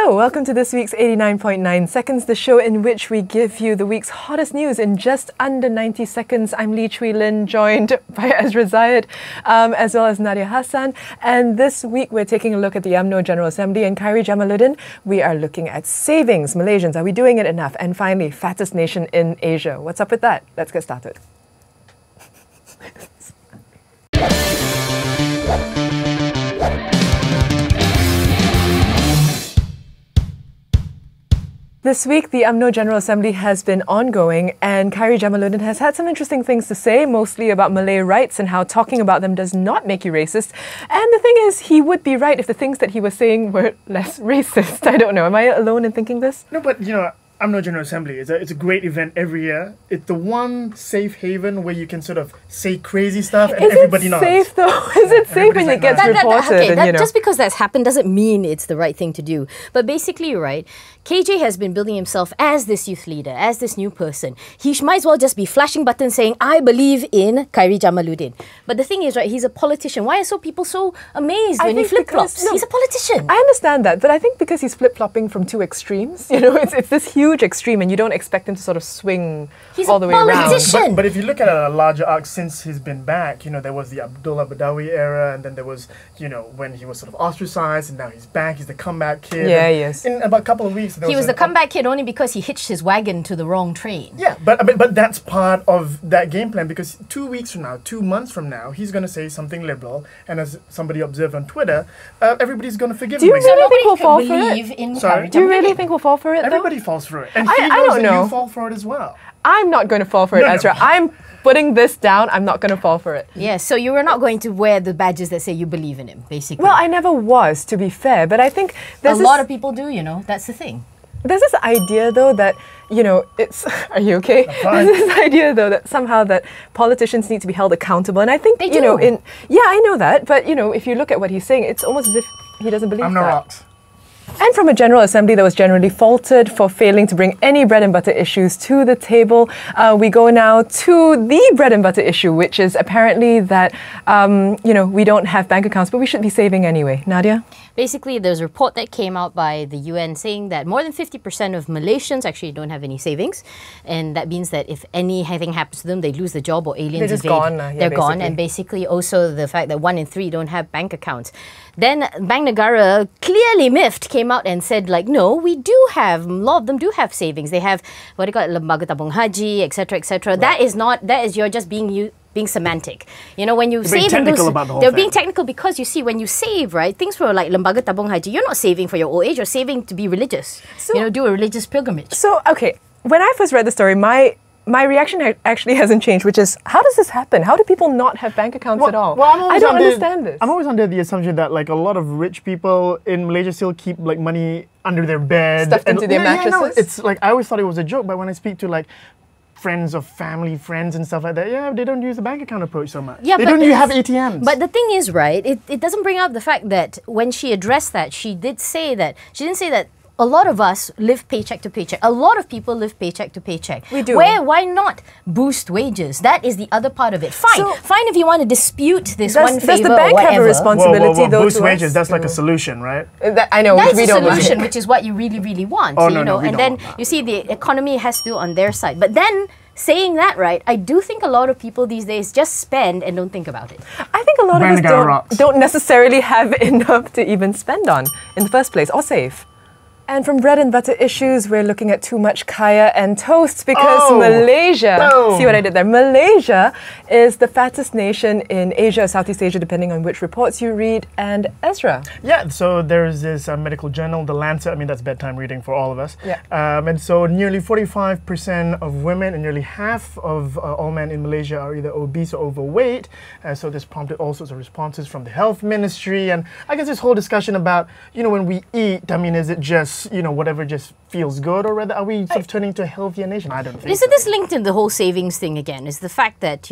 Hello, welcome to this week's 89.9 Seconds, the show in which we give you the week's hottest news in just under 90 seconds. I'm Chwi, Lynn, joined by Ezra, Zaid, as well as Nadia, Hassan. And this week we're taking a look at the UMNA General Assembly and Khairy. We are looking at savings. Malaysians, are we doing it enough? And finally, fattest nation in Asia. What's up with that? Let's get started. This week, the UMNA General Assembly has been ongoing and Khairy has had some interesting things to say, mostly about Malay rights and how talking about them does not make you racist. And the thing is, he would be right if the things that he was saying were less racist. I don't know. Am I alone in thinking this? No, but UMNA General Assembly it's a great event every year. It's the one safe haven where you can sort of say crazy stuff and everybody knows. Is it safe though? Is it safe when it gets reported? Just because that's happened doesn't mean it's the right thing to do. But basically, right, KJ has been building himself as this youth leader, as this new person. He might as well just be flashing buttons saying, I believe in Khairy. But the thing is, right, he's a politician. Why are people so amazed when he flip-flops? He's a politician. I understand that, but I think because he's flip-flopping from two extremes, it's this huge extreme and you don't expect him to sort of swing all the way around. He's a politician. But if you look at a larger arc since he's been back, there was the Abdullah Badawi era, and then there was, when he was sort of ostracized, and now he's back, he's the comeback kid. Yeah, yes. In about a couple of weeks, he was the comeback kid only because he hitched his wagon to the wrong train. Yeah, but that's part of that game plan, because 2 weeks from now, 2 months from now, he's going to say something liberal, and as somebody observed on Twitter, everybody's going to forgive him. Do you really think we'll fall for it? Sorry? Do you really think we'll fall for it, though? Everybody falls for it. And I don't know. You fall for it as well. I'm not going to fall for it, Ezra. I'm putting this down. I'm not going to fall for it. Yeah, so you were not going to wear the badges that say you believe in him, basically. Well, I never was, to be fair, but I think there's a lot of people do, That's the thing. There's this idea, though, that, it's... Are you okay? There's this idea, though, that somehow that politicians need to be held accountable. And I think, they do. Yeah, I know that. But, if you look at what he's saying, it's almost as if he doesn't believe I'm no rocks. And from a General Assembly that was generally faulted for failing to bring any bread and butter issues to the table, we go now to the bread and butter issue, which is apparently that, we don't have bank accounts, but we should be saving anyway. Nadia? Basically, there's a report that came out by the UN saying that more than 50% of Malaysians actually don't have any savings. And that means that if anything happens to them, they lose the job or aliens They're just invade. gone. They're gone. And basically also the fact that 1 in 3 don't have bank accounts. Then Bank Negara, clearly miffed, came out and said, no, we do have, a lot of them do have savings. They have, what do you call it, lembaga tabung haji, etc., etc. Right. That is you're just being semantic. When you save in those, they're being technical because you see, when you save, right, things for like lembaga tabung haji, you're not saving for your old age, you're saving to be religious. So, do a religious pilgrimage. So, okay, when I first read the story, my reaction actually hasn't changed, which is, how does this happen? How do people not have bank accounts at all? Well, I don't understand this. I'm always under the assumption that a lot of rich people in Malaysia still keep money under their bed. Stuffed into their mattresses? No, it's I always thought it was a joke, but when I speak to friends of family, friends and stuff like that, they don't use the bank account approach so much. Yeah, they don't have ATMs. But the thing is, right, it doesn't bring up the fact that when she addressed that, she didn't say that a lot of us live paycheck to paycheck. A lot of people live paycheck to paycheck. We do. Why not boost wages? That is the other part of it. Fine if you want to dispute this one favor. Does the bank have a responsibility though boost wages? That's like a solution, right? I know. That's a solution, which is what you really, really want. Oh, no, and then you see the economy has to on their side. But then, saying that, right, I do think a lot of people these days just spend and don't think about it. I think a lot of us don't necessarily have enough to even spend on in the first place, or save. And from bread and butter issues, we're looking at too much kaya and toast because Malaysia, see what I did there? Malaysia is the fattest nation in Asia or Southeast Asia, depending on which reports you read. And Ezra. Yeah, so there's this medical journal, The Lancet. That's bedtime reading for all of us. Yeah. And so nearly 45% of women and nearly half of all men in Malaysia are either obese or overweight. So this prompted all sorts of responses from the health ministry. And I guess this whole discussion about, when we eat, is it just whatever just feels good, or rather are we sort of turning to a healthier nation? I don't think Isn't this linked in the whole savings thing again? Is the fact that,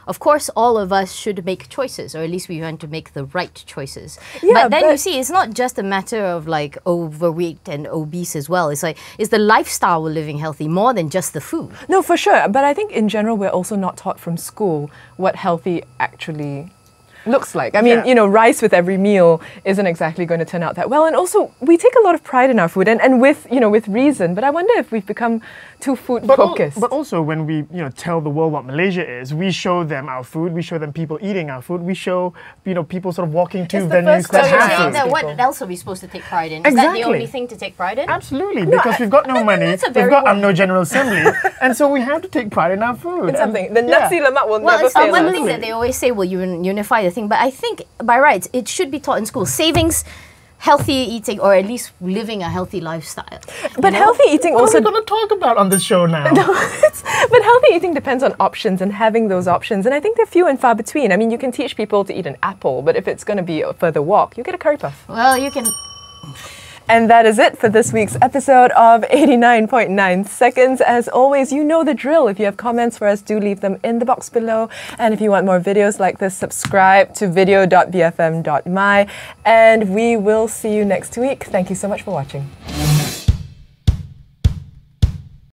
of course all of us should make choices, or at least we want to make the right choices. Yeah, but then you see, it's not just a matter of overweight and obese as well. It's it's the lifestyle we're living healthy more than just the food. No, for sure. But I think in general we're also not taught from school what healthy actually looks like. I mean, Yeah. you know, rice with every meal isn't exactly going to turn out that well. And also, we take a lot of pride in our food, and with, you know, with reason. But I wonder if we've become too food focused. But also, when we, you know, tell the world what Malaysia is, we show them our food. We show them people eating our food. We show, you know, people sort of walking to It's the venues first that So you're have saying food. that what people. else are we supposed to take pride in? Is that the Exactly. only thing to take pride in? Absolutely, because we've got no money. that's a We've very got wide- no General Assembly, and so we have to take pride in our food. It's And- something. The yeah. nasi lemak will Well, never it's fail one us. thing that they always say will unify the thing, but I think by rights it should be taught in school. Savings, healthy eating, or at least living a healthy lifestyle. But healthy eating What also are we going to talk about on this show now? but healthy eating depends on options and having those options. And I think they're few and far between. I mean, you can teach people to eat an apple, but if it's going to be a further walk, you get a curry puff. Well, you can. And that is it for this week's episode of 89.9 Seconds. As always, you know the drill. If you have comments for us, do leave them in the box below. And if you want more videos like this, subscribe to video.bfm.my. And we will see you next week. Thank you so much for watching.